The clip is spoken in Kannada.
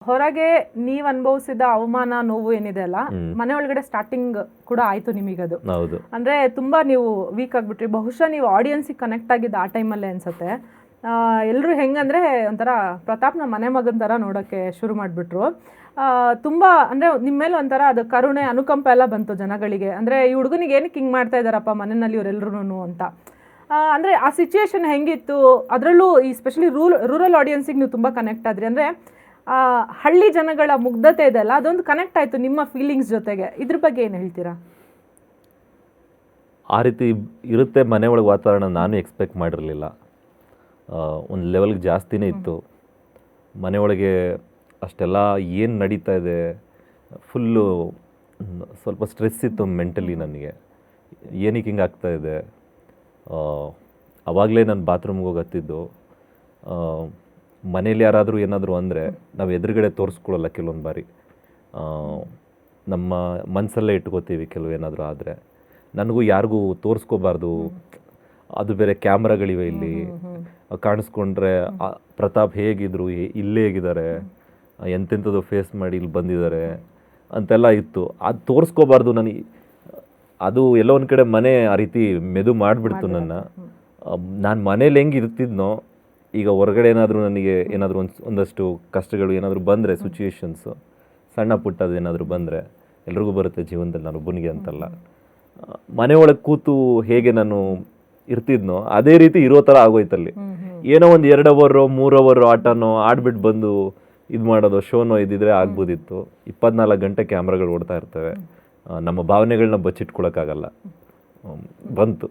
ಹೊರಗೆ ನೀವು ಅನುಭವಿಸಿದ ಅವಮಾನ ನೋವು ಏನಿದೆ ಅಲ್ಲ, ಮನೆ ಒಳಗಡೆ ಸ್ಟಾರ್ಟಿಂಗ್ ಕೂಡ ಆಯ್ತು ನಿಮಗದು. ಹೌದು. ಅಂದ್ರೆ ತುಂಬಾ ನೀವು ವೀಕ್ ಆಗ್ಬಿಟ್ರಿ. ಬಹುಶಃ ನೀವು ಆಡಿಯನ್ಸಿಗೆ ಕನೆಕ್ಟ್ ಆಗಿದ್ದು ಆ ಟೈಮಲ್ಲೇ ಅನ್ಸುತ್ತೆ. ಎಲ್ಲರೂ ಹೆಂಗಂದ್ರೆ ಒಂಥರ ಪ್ರತಾಪ್ನ ಮನೆ ಮಗನ ಥರ ನೋಡೋಕ್ಕೆ ಶುರು ಮಾಡಿಬಿಟ್ರು. ತುಂಬ ಅಂದರೆ ನಿಮ್ಮ ಮೇಲೆ ಒಂಥರ ಅದು ಕರುಣೆ ಅನುಕಂಪ ಎಲ್ಲ ಬಂತು ಜನಗಳಿಗೆ. ಅಂದರೆ ಈ ಹುಡುಗನಿಗೆ ಏನಕ್ಕೆ ಹಿಂಗೆ ಮಾಡ್ತಾ ಇದ್ದಾರಪ್ಪ ಮನೆಯಲ್ಲಿ ಇವರೆಲ್ಲರೂ ಅಂತ. ಅಂದರೆ ಆ ಸಿಚುಯೇಷನ್ ಹೆಂಗಿತ್ತು, ಅದರಲ್ಲೂ ಈ ಸ್ಪೆಷಲಿ ರೂರಲ್ ಆಡಿಯನ್ಸಿಗೆ ನೀವು ತುಂಬ ಕನೆಕ್ಟ್ ಆದ್ರಿ. ಅಂದರೆ ಹಳ್ಳಿ ಜನಗಳ ಮುಗ್ಧತೆ ಇದೆಲ್ಲ ಅದೊಂದು ಕನೆಕ್ಟ್ ಆಯಿತು ನಿಮ್ಮ ಫೀಲಿಂಗ್ಸ್ ಜೊತೆಗೆ. ಇದ್ರ ಬಗ್ಗೆ ಏನು ಹೇಳ್ತೀರಾ? ಆ ರೀತಿ ಇರುತ್ತೆ ಮನೆ ಒಳಗೆ ವಾತಾವರಣ, ನಾನು ಎಕ್ಸ್ಪೆಕ್ಟ್ ಮಾಡಿರಲಿಲ್ಲ. ಒಂದು ಲೆವೆಲ್ಗೆ ಜಾಸ್ತಿನೇ ಇತ್ತು ಮನೆಯೊಳಗೆ. ಅಷ್ಟೆಲ್ಲ ಏನು ನಡೀತಾ ಇದೆ, ಫುಲ್ಲು ಸ್ವಲ್ಪ ಸ್ಟ್ರೆಸ್ ಇತ್ತು ಮೆಂಟಲಿ ನನಗೆ. ಏನಕ್ಕೆ ಹಿಂಗೆ ಆಗ್ತಾಯಿದೆ. ಆವಾಗಲೇ ನಾನು ಬಾತ್ರೂಮ್ಗೆ ಹೋಗತ್ತಿದ್ದು. ಮನೇಲಿ ಯಾರಾದರೂ ಏನಾದರೂ ಅಂದರೆ ನಾವು ಎದುರುಗಡೆ ತೋರಿಸ್ಕೊಳ್ಳಲ್ಲ ಕೆಲವೊಂದು ಬಾರಿ. ನಮ್ಮ ಮನಸ್ಸಲ್ಲೇ ಇಟ್ಕೋತೀವಿ ಕೆಲವೇನಾದರೂ ಆದರೆ. ನನಗೂ ಯಾರಿಗೂ ತೋರಿಸ್ಕೋಬಾರ್ದು. ಅದು ಬೇರೆ ಕ್ಯಾಮ್ರಾಗಳಿವೆ ಇಲ್ಲಿ, ಕಾಣಿಸ್ಕೊಂಡ್ರೆ ಪ್ರತಾಪ್ ಹೇಗಿದ್ರು, ಇಲ್ಲೇ ಹೇಗಿದ್ದಾರೆ, ಎಂತೆಂಥದ್ದು ಫೇಸ್ ಮಾಡಿ ಇಲ್ಲಿ ಬಂದಿದ್ದಾರೆ ಅಂತೆಲ್ಲ ಇತ್ತು. ಅದು ತೋರಿಸ್ಕೋಬಾರ್ದು ನನಗೆ. ಅದು ಎಲ್ಲೋ ಒಂದು ಕಡೆ ಮನೆ ಆ ರೀತಿ ಮೆದು ಮಾಡಿಬಿಡ್ತು ನನ್ನ. ನಾನು ಮನೇಲಿ ಹೆಂಗೆ ಇರ್ತಿದ್ನೋ, ಈಗ ಹೊರಗಡೆ ಏನಾದರೂ ನನಗೆ ಏನಾದರೂ ಒಂದಷ್ಟು ಕಷ್ಟಗಳು ಏನಾದರೂ ಬಂದರೆ, ಸಿಚುವೇಶನ್ಸು ಸಣ್ಣ ಪುಟ್ಟದು ಏನಾದರೂ ಬಂದರೆ, ಎಲ್ರಿಗೂ ಬರುತ್ತೆ ಜೀವನದಲ್ಲಿ, ನಾನು ಒಬ್ಬನಿಗೆ ಅಂತಲ್ಲ. ಮನೆ ಒಳಗೆ ಕೂತು ಹೇಗೆ ನಾನು ಇರ್ತಿದ್ನೋ ಅದೇ ರೀತಿ ಇರೋ ಥರ ಆಗೋಯ್ತಲ್ಲಿ. ಏನೋ ಒಂದು 2 ಅವರ್ 3 ಅವರ್ ಆಟನೋ ಆಡ್ಬಿಟ್ಟು ಬಂದು ಇದು ಮಾಡೋದು, ಶೋನೋ ಇದ್ದಿದ್ರೆ ಆಗ್ಬೋದಿತ್ತು. 24 ಗಂಟೆ ಕ್ಯಾಮ್ರಾಗಳು ಓಡ್ತಾ ಇರ್ತವೆ. ನಮ್ಮ ಭಾವನೆಗಳನ್ನ ಬಚ್ಚಿಟ್ಕೊಳಕ್ಕಾಗಲ್ಲ. ಬಂತು.